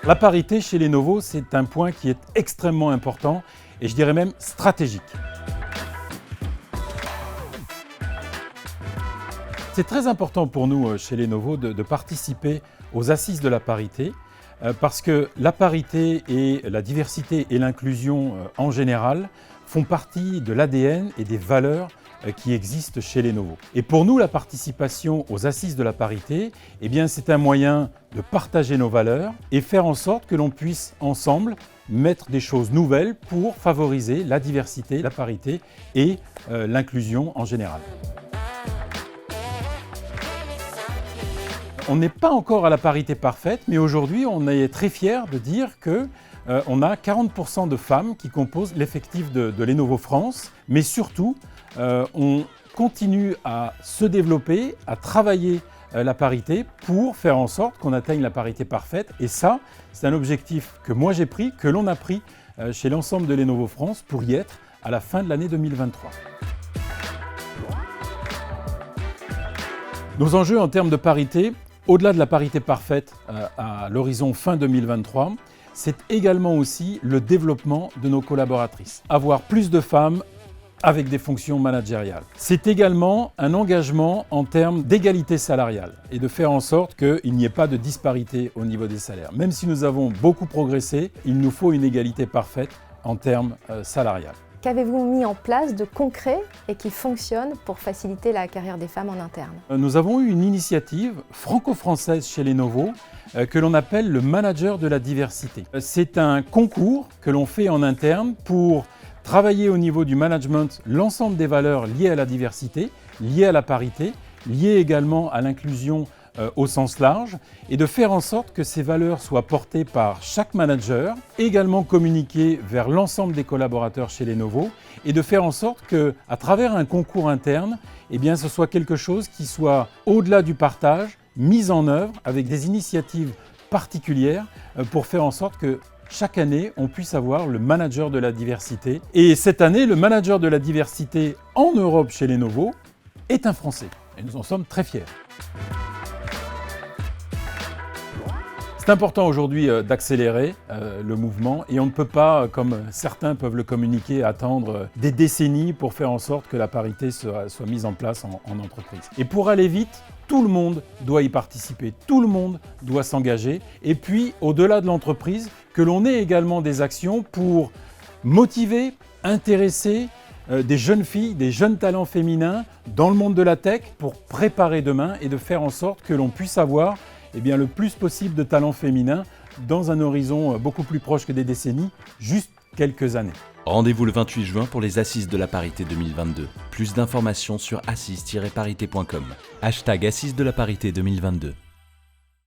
La parité chez Lenovo, c'est un point qui est extrêmement important et je dirais même stratégique. C'est très important pour nous chez Lenovo de participer aux assises de la parité parce que la parité et la diversité et l'inclusion en général font partie de l'ADN et des valeurs qui existent chez Lenovo. Et pour nous, la participation aux assises de la parité, eh bien, c'est un moyen de partager nos valeurs et faire en sorte que l'on puisse ensemble mettre des choses nouvelles pour favoriser la diversité, la parité et l'inclusion en général. On n'est pas encore à la parité parfaite, mais aujourd'hui, on est très fiers de dire qu'on a 40% de femmes qui composent l'effectif de Lenovo France, mais surtout, on continue à se développer, à travailler la parité pour faire en sorte qu'on atteigne la parité parfaite. Et ça, c'est un objectif que moi j'ai pris, que l'on a pris chez l'ensemble de Lenovo France pour y être à la fin de l'année 2023. Nos enjeux en termes de parité, au-delà de la parité parfaite à l'horizon fin 2023, c'est également aussi le développement de nos collaboratrices. Avoir plus de femmes avec des fonctions managériales. C'est également un engagement en termes d'égalité salariale et de faire en sorte qu'il n'y ait pas de disparité au niveau des salaires. Même si nous avons beaucoup progressé, il nous faut une égalité parfaite en termes salariales. Qu'avez-vous mis en place de concret et qui fonctionne pour faciliter la carrière des femmes en interne? Nous avons eu une initiative franco-française chez Lenovo que l'on appelle le manager de la diversité. C'est un concours que l'on fait en interne pour travailler au niveau du management l'ensemble des valeurs liées à la diversité, liées à la parité, liées également à l'inclusion au sens large et de faire en sorte que ces valeurs soient portées par chaque manager, également communiquées vers l'ensemble des collaborateurs chez Lenovo et de faire en sorte qu'à travers un concours interne, eh bien, ce soit quelque chose qui soit au-delà du partage, mis en œuvre avec des initiatives particulières pour faire en sorte que chaque année, on puisse avoir le manager de la diversité. Et cette année, le manager de la diversité en Europe chez Lenovo est un Français. Et nous en sommes très fiers. C'est important aujourd'hui d'accélérer le mouvement et on ne peut pas, comme certains peuvent le communiquer, attendre des décennies pour faire en sorte que la parité soit mise en place en entreprise. Et pour aller vite, tout le monde doit y participer, tout le monde doit s'engager. Et puis, au-delà de l'entreprise, que l'on ait également des actions pour motiver, intéresser des jeunes filles, des jeunes talents féminins dans le monde de la tech pour préparer demain et de faire en sorte que l'on puisse avoir le plus possible de talents féminins dans un horizon beaucoup plus proche que des décennies, juste quelques années. Rendez-vous le 28 juin pour les Assises de la parité 2022. Plus d'informations sur assises-parité.com. #Assises de la parité 2022.